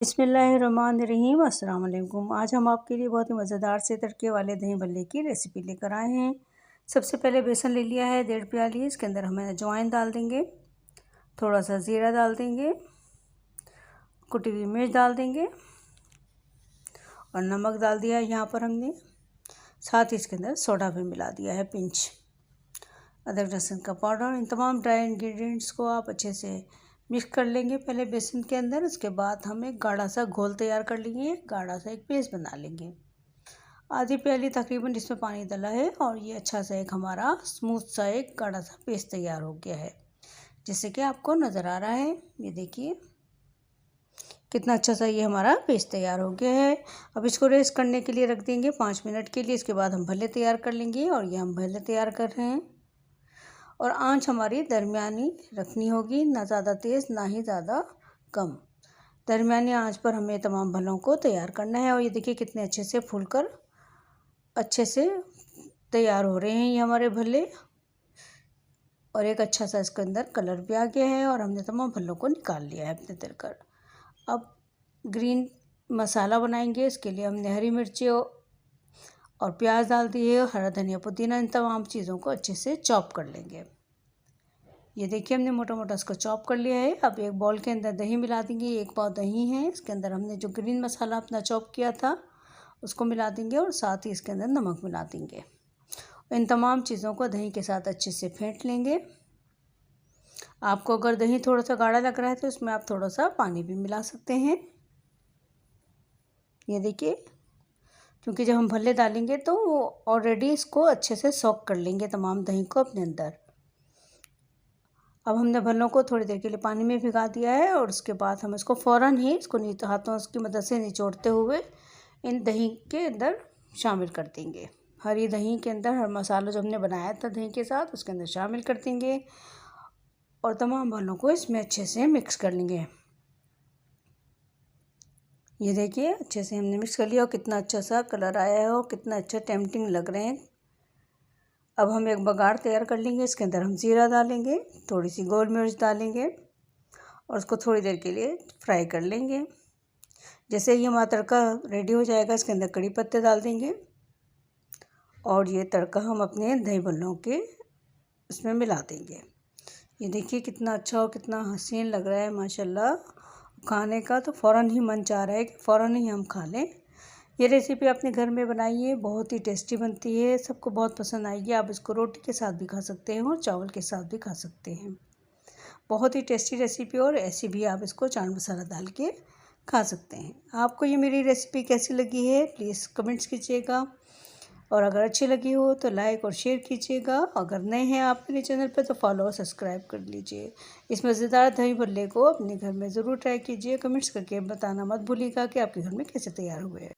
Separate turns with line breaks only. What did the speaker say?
बिस्मिल्लाहिर्रहमानिर्रहीम अस्सलाम वालेकुम। आज हम आपके लिए बहुत ही मज़ेदार से तड़के वाले दही भल्ले की रेसिपी लेकर आए हैं। सबसे पहले बेसन ले लिया है 1.5 प्याली। इसके अंदर हमें अजवाइन डाल देंगे, थोड़ा सा ज़ीरा डाल देंगे, कुटी हुई मिर्च डाल देंगे और नमक डाल दिया है यहाँ पर हमने। साथ ही इसके अंदर सोडा भी मिला दिया है पिंच। अदरक लहसुन का पाउडर। इन तमाम ड्राई इंग्रेडिएंट्स को आप अच्छे से मिक्स कर लेंगे पहले बेसन के अंदर। उसके बाद हम एक गाढ़ा सा घोल तैयार कर लेंगे, गाढ़ा सा एक पेस्ट बना लेंगे। आधी प्याली तकरीबन इसमें पानी डाला है और ये अच्छा सा एक हमारा स्मूथ सा एक गाढ़ा सा पेस्ट तैयार हो गया है, जैसे कि आपको नज़र आ रहा है। ये देखिए कितना अच्छा सा ये हमारा पेस्ट तैयार हो गया है। अब इसको रेस्ट करने के लिए रख देंगे 5 मिनट के लिए। इसके बाद हम भल्ले तैयार कर लेंगे और ये हम भल्ले तैयार कर रहे हैं। और आंच हमारी दरमियानी रखनी होगी, ना ज़्यादा तेज़ ना ही ज़्यादा कम। दरमियानी आंच पर हमें तमाम भल्लों को तैयार करना है। और ये देखिए कितने अच्छे से फूलकर अच्छे से तैयार हो रहे हैं ये हमारे भल्ले। और एक अच्छा सा इसके अंदर कलर भी आ गया है और हमने तमाम भल्लों को निकाल लिया है अपने तल कर। अब ग्रीन मसाला बनाएंगे। इसके लिए हमने हरी मिर्ची और प्याज डाल दिए, हरा धनिया पुदीना, इन तमाम चीज़ों को अच्छे से चॉप कर लेंगे। ये देखिए हमने मोटा मोटा इसको चॉप कर लिया है। अब एक बॉल के अंदर दही मिला देंगे, 1 पाव दही है। इसके अंदर हमने जो ग्रीन मसाला अपना चॉप किया था उसको मिला देंगे और साथ ही इसके अंदर नमक मिला देंगे। इन तमाम चीज़ों को दही के साथ अच्छे से फेंट लेंगे। आपको अगर दही थोड़ा सा गाढ़ा लग रहा है तो इसमें आप थोड़ा सा पानी भी मिला सकते हैं। ये देखिए, क्योंकि जब हम भल्ले डालेंगे तो ऑलरेडी इसको अच्छे से सॉक कर लेंगे तमाम दही को अपने अंदर। अब हमने भल्लों को थोड़ी देर के लिए पानी में भिगा दिया है और उसके बाद हम इसको फ़ौरन ही इसको हाथों की मदद से निचोड़ते हुए इन दही के अंदर शामिल कर देंगे। हरी दही के अंदर हर मसाला जो हमने बनाया था दही के साथ उसके अंदर शामिल कर देंगे और तमाम भल्लों को इसमें अच्छे से मिक्स कर लेंगे। ये देखिए अच्छे से हमने मिक्स कर लिया और कितना अच्छा सा कलर आया है और कितना अच्छा टेम्पटिंग लग रहे हैं। अब हम एक बघार तैयार कर लेंगे। इसके अंदर हम ज़ीरा डालेंगे, थोड़ी सी गोल मिर्च डालेंगे और उसको थोड़ी देर के लिए फ्राई कर लेंगे। जैसे ही हमारा तड़का रेडी हो जाएगा इसके अंदर कड़ी पत्ते डाल देंगे और ये तड़का हम अपने दही भल्लों के इसमें मिला देंगे। ये देखिए कितना अच्छा और कितना हसीन लग रहा है माशाल्लाह। खाने का तो फ़ौरन ही मन चाह रहा है कि फ़ौरन ही हम खा लें। ये रेसिपी अपने घर में बनाइए, बहुत ही टेस्टी बनती है, सबको बहुत पसंद आएगी। आप इसको रोटी के साथ भी खा सकते हैं और चावल के साथ भी खा सकते हैं। बहुत ही टेस्टी रेसिपी और ऐसी भी आप इसको चाट मसाला डाल के खा सकते हैं। आपको ये मेरी रेसिपी कैसी लगी है प्लीज़ कमेंट्स कीजिएगा और अगर अच्छी लगी हो तो लाइक और शेयर कीजिएगा। अगर नए हैं आप मेरे चैनल पर तो फॉलो और सब्सक्राइब कर लीजिए। इस मज़ेदार दही भल्ले को अपने घर में ज़रूर ट्राई कीजिए। कमेंट्स करके बताना मत भूलिएगा कि आपके घर में कैसे तैयार हुए हैं।